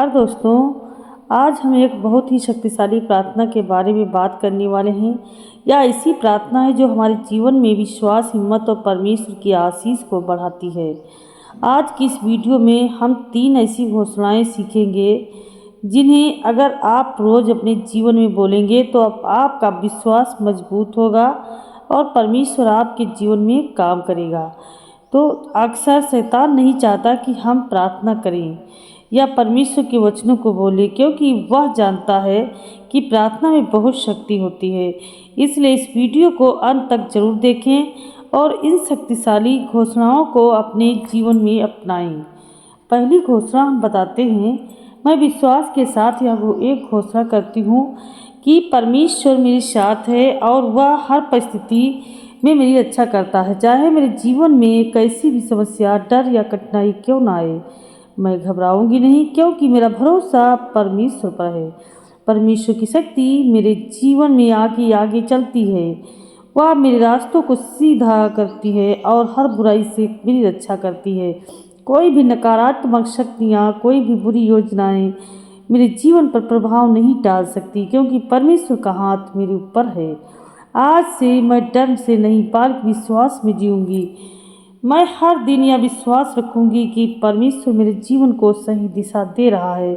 और दोस्तों, आज हम एक बहुत ही शक्तिशाली प्रार्थना के बारे में बात करने वाले हैं। यह ऐसी प्रार्थना है जो हमारे जीवन में विश्वास, हिम्मत और परमेश्वर की आशीष को बढ़ाती है। आज की इस वीडियो में हम 3 ऐसी घोषणाएं सीखेंगे जिन्हें अगर आप रोज़ अपने जीवन में बोलेंगे तो आपका विश्वास मजबूत होगा और परमेश्वर आपके जीवन में काम करेगा। तो अक्सर शैतान नहीं चाहता कि हम प्रार्थना करें या परमेश्वर के वचनों को बोले, क्योंकि वह जानता है कि प्रार्थना में बहुत शक्ति होती है। इसलिए इस वीडियो को अंत तक जरूर देखें और इन शक्तिशाली घोषणाओं को अपने जीवन में अपनाएं। पहली घोषणा हम बताते हैं, मैं विश्वास के साथ एक घोषणा करती हूँ कि परमेश्वर मेरे साथ है और वह हर परिस्थिति में मेरी रक्षा करता है। चाहे मेरे जीवन में कैसी भी समस्या, डर या कठिनाई क्यों ना आए, मैं घबराऊंगी नहीं, क्योंकि मेरा भरोसा परमेश्वर पर है। परमेश्वर की शक्ति मेरे जीवन में आगे आगे चलती है। वह मेरे रास्तों को सीधा करती है और हर बुराई से मेरी रक्षा करती है। कोई भी नकारात्मक शक्तियाँ, कोई भी बुरी योजनाएं मेरे जीवन पर प्रभाव नहीं डाल सकती, क्योंकि परमेश्वर का हाथ मेरे ऊपर है। आज से मैं डर से नहीं बल्कि विश्वास में जीऊंगी। मैं हर दिन यह विश्वास रखूंगी कि परमेश्वर मेरे जीवन को सही दिशा दे रहा है,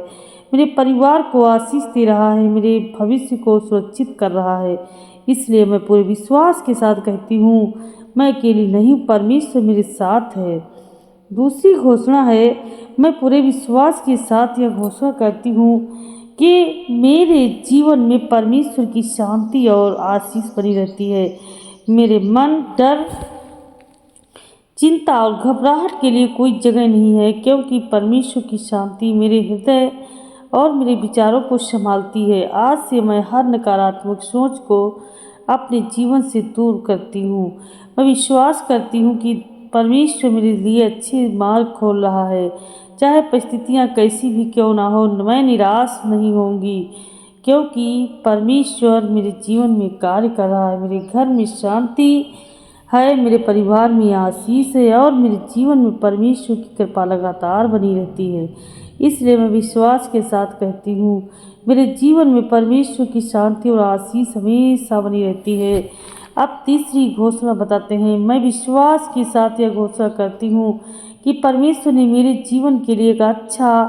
मेरे परिवार को आशीष दे रहा है, मेरे भविष्य को सुरक्षित कर रहा है। इसलिए मैं पूरे विश्वास के साथ कहती हूँ, मैं अकेली नहीं, परमेश्वर मेरे साथ है। दूसरी घोषणा है, मैं पूरे विश्वास के साथ यह घोषणा करती हूँ कि मेरे जीवन में परमेश्वर की शांति और आशीष बनी रहती है। मेरे मन, डर, चिंता और घबराहट के लिए कोई जगह नहीं है, क्योंकि परमेश्वर की शांति मेरे हृदय और मेरे विचारों को संभालती है। आज से मैं हर नकारात्मक सोच को अपने जीवन से दूर करती हूँ। मैं विश्वास करती हूँ कि परमेश्वर मेरे लिए अच्छे मार्ग खोल रहा है। चाहे परिस्थितियाँ कैसी भी क्यों ना हो, मैं निराश नहीं होंगी, क्योंकि परमेश्वर मेरे जीवन में कार्य कर रहा है। मेरे घर में शांति है, मेरे परिवार में आशीष है और मेरे जीवन में परमेश्वर की कृपा लगातार बनी रहती है। इसलिए मैं विश्वास के साथ कहती हूँ, मेरे जीवन में परमेश्वर की शांति और आशीष हमेशा बनी रहती है। अब तीसरी घोषणा बताते हैं, मैं विश्वास के साथ यह घोषणा करती हूँ कि परमेश्वर ने मेरे जीवन के लिए एक अच्छा,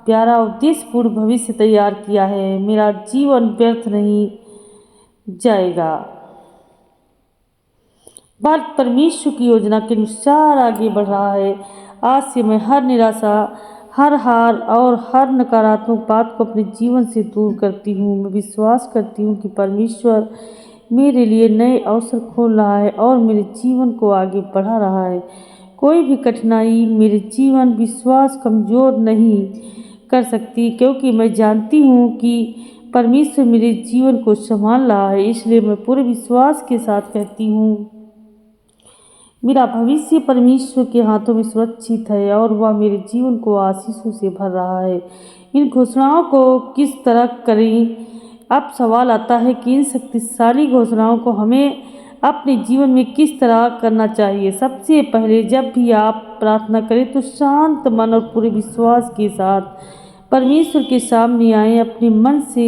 प्यारा, उद्देश्यपूर्ण भविष्य तैयार किया है। मेरा जीवन व्यर्थ नहीं जाएगा, बल्कि परमेश्वर की योजना के अनुसार आगे बढ़ रहा है। आज से मैं हर निराशा, हर हार और हर नकारात्मक बात को अपने जीवन से दूर करती हूँ। मैं विश्वास करती हूँ कि परमेश्वर मेरे लिए नए अवसर खोल रहा है और मेरे जीवन को आगे बढ़ा रहा है। कोई भी कठिनाई मेरे जीवन विश्वास कमज़ोर नहीं कर सकती, क्योंकि मैं जानती हूँ कि परमेश्वर मेरे जीवन को संभाल रहा है। इसलिए मैं पूरे विश्वास के साथ कहती हूँ, मेरा भविष्य परमेश्वर के हाथों में सुरक्षित है और वह मेरे जीवन को आशीषों से भर रहा है। इन घोषणाओं को किस तरह करें? अब सवाल आता है कि इन शक्तिशाली घोषणाओं को हमें अपने जीवन में किस तरह करना चाहिए। सबसे पहले, जब भी आप प्रार्थना करें तो शांत मन और पूरे विश्वास के साथ परमेश्वर के सामने आएं। अपने मन से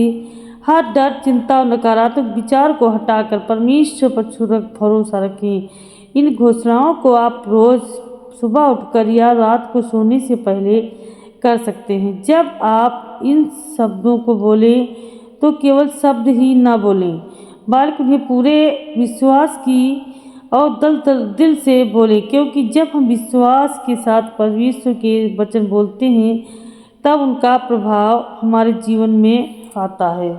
हर डर, चिंता और नकारात्मक विचार को हटाकर परमेश्वर पर भरोसा रखें। इन घोषणाओं को आप रोज़ सुबह उठकर या रात को सोने से पहले कर सकते हैं। जब आप इन शब्दों को बोलें तो केवल शब्द ही ना बोलें, बल्कि उन्हें पूरे विश्वास की और दिल से बोलें, क्योंकि जब हम विश्वास के साथ परमेश्वर के वचन बोलते हैं तब उनका प्रभाव हमारे जीवन में आता है।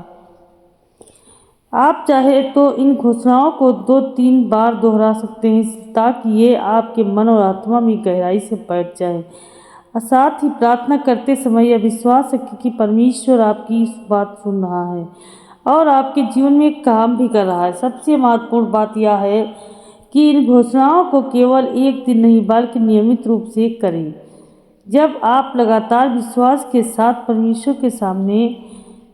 आप चाहे तो इन घोषणाओं को 2-3 बार दोहरा सकते हैं, ताकि ये आपके मन और आत्मा में गहराई से बैठ जाए। साथ ही प्रार्थना करते समय यह विश्वास रखें कि परमेश्वर आपकी इस बात सुन रहा है और आपके जीवन में काम भी कर रहा है। सबसे महत्वपूर्ण बात यह है कि इन घोषणाओं को केवल एक दिन नहीं बल्कि नियमित रूप से करें। जब आप लगातार विश्वास के साथ परमेश्वर के सामने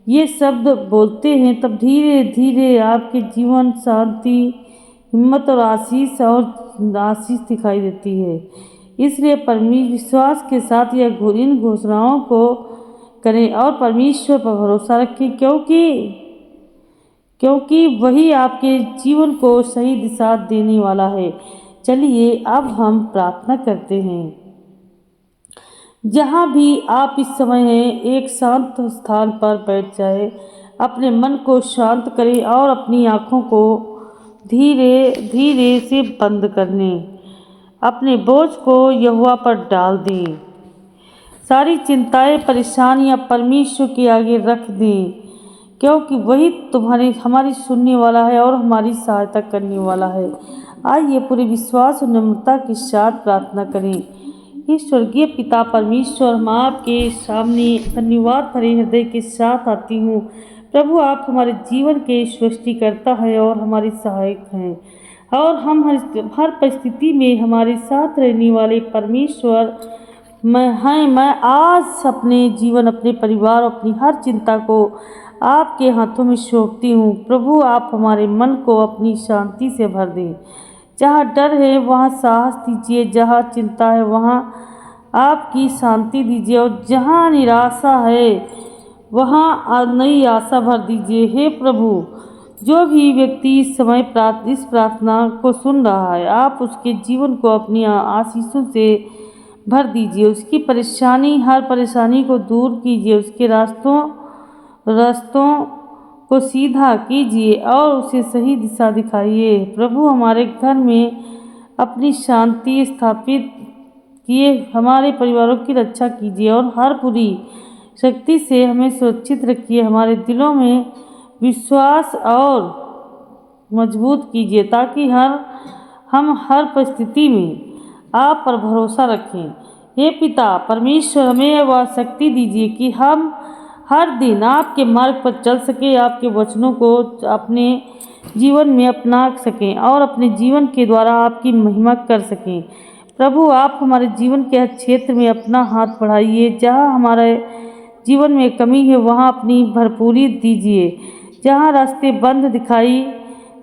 ये शब्द बोलते हैं, तब धीरे धीरे आपके जीवन शांति, हिम्मत और आशीष दिखाई देती है। इसलिए परमेश्वर विश्वास के साथ इन घोषणाओं को करें और परमेश्वर पर भरोसा रखें, क्योंकि वही आपके जीवन को सही दिशा देने वाला है। चलिए अब हम प्रार्थना करते हैं। जहाँ भी आप इस समय हैं, एक शांत स्थान पर बैठ जाए, अपने मन को शांत करें और अपनी आँखों को धीरे धीरे से बंद कर लें। अपने बोझ को यहोवा पर डाल दें। सारी चिंताएं, परेशानियां परमेश्वर के आगे रख दें, क्योंकि वही हमारी सुनने वाला है और हमारी सहायता करने वाला है। आइए पूरे विश्वास और नम्रता के साथ प्रार्थना करें। हे स्वर्गीय पिता परमेश्वर, हम आपके सामने धन्यवाद भरे हृदय के साथ आती हूँ। प्रभु, आप हमारे जीवन के सृष्टिकर्ता हैं और हमारे सहायक हैं, और हम हर परिस्थिति में हमारे साथ रहने वाले परमेश्वर मैं आज अपने जीवन, अपने परिवार, अपनी हर चिंता को आपके हाथों में सौंपती हूँ। प्रभु, आप हमारे मन को अपनी शांति से भर दें। जहाँ डर है वहाँ साहस दीजिए, जहाँ चिंता है वहाँ आपकी शांति दीजिए, और जहाँ निराशा है वहाँ नई आशा भर दीजिए। हे प्रभु, जो भी व्यक्ति इस समय इस प्रार्थना को सुन रहा है, आप उसके जीवन को अपनी आशीषों से भर दीजिए। उसकी हर परेशानी को दूर कीजिए, उसके रास्तों को सीधा कीजिए और उसे सही दिशा दिखाइए। प्रभु, हमारे घर में अपनी शांति स्थापित किए, हमारे परिवारों की रक्षा कीजिए और हर बुरी शक्ति से हमें सुरक्षित रखिए। हमारे दिलों में विश्वास और मजबूत कीजिए, ताकि हम हर परिस्थिति में आप पर भरोसा रखें। हे पिता परमेश्वर, हमें वह शक्ति दीजिए कि हम हर दिन आपके मार्ग पर चल सकें, आपके वचनों को अपने जीवन में अपना सकें और अपने जीवन के द्वारा आपकी महिमा कर सकें। प्रभु, आप हमारे जीवन के हर क्षेत्र में अपना हाथ बढ़ाइए। जहाँ हमारे जीवन में कमी है वहाँ अपनी भरपूरी दीजिए। जहाँ रास्ते बंद दिखाई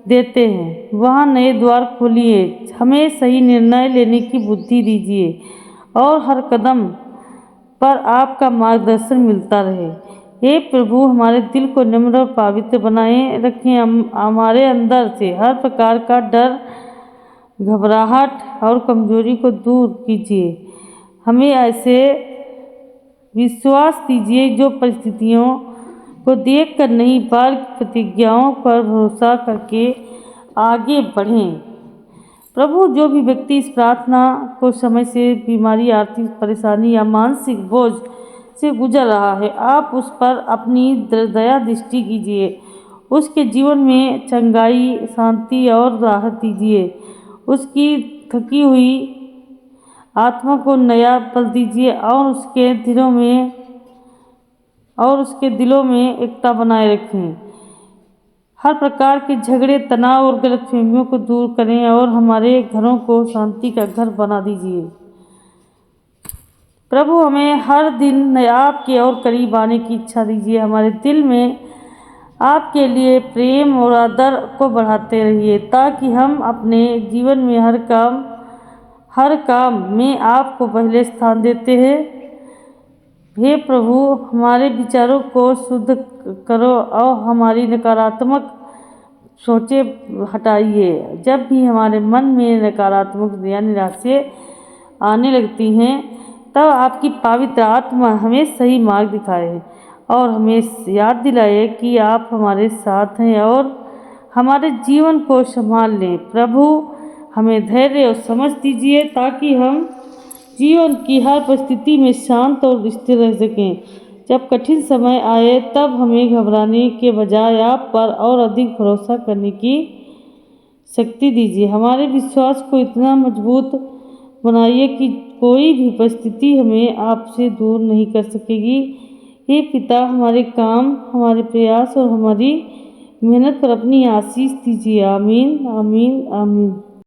देते हैं वहाँ नए द्वार खोलिए। हमें सही निर्णय लेने की बुद्धि दीजिए और हर कदम पर आपका मार्गदर्शन मिलता रहे। हे प्रभु, हमारे दिल को नम्र और पवित्र बनाए रखें। हमारे अंदर से हर प्रकार का डर, घबराहट और कमजोरी को दूर कीजिए। हमें ऐसे विश्वास दीजिए जो परिस्थितियों को देखकर नहीं, बल्कि प्रतिज्ञाओं पर भरोसा करके आगे बढ़ें। प्रभु, जो भी व्यक्ति इस प्रार्थना को समय से बीमारी, आर्थिक परेशानी या मानसिक बोझ से गुजर रहा है, आप उस पर अपनी दया दृष्टि कीजिए। उसके जीवन में चंगाई, शांति और राहत दीजिए। उसकी थकी हुई आत्मा को नया बल दीजिए और उसके दिलों में एकता बनाए रखें। हर प्रकार के झगड़े, तनाव और गलतफहमियों को दूर करें और हमारे घरों को शांति का घर बना दीजिए। प्रभु, हमें हर दिन आपके और करीब आने की इच्छा दीजिए। हमारे दिल में आपके लिए प्रेम और आदर को बढ़ाते रहिए, ताकि हम अपने जीवन में हर काम में आपको पहले स्थान देते हैं। हे प्रभु, हमारे विचारों को शुद्ध करो और हमारी नकारात्मक सोचें हटाइए। जब भी हमारे मन में नकारात्मक या निराशा आने लगती हैं, तब आपकी पवित्र आत्मा हमें सही मार्ग दिखाए और हमें याद दिलाए कि आप हमारे साथ हैं और हमारे जीवन को संभाल लें। प्रभु, हमें धैर्य और समझ दीजिए, ताकि हम जीवन की हर परिस्थिति में शांत और स्थिर रह सकें। जब कठिन समय आए, तब हमें घबराने के बजाय आप पर और अधिक भरोसा करने की शक्ति दीजिए। हमारे विश्वास को इतना मजबूत बनाइए कि कोई भी परिस्थिति हमें आपसे दूर नहीं कर सकेगी। हे पिता, हमारे काम, हमारे प्रयास और हमारी मेहनत पर अपनी आशीष दीजिए। आमीन, आमीन, आमीन।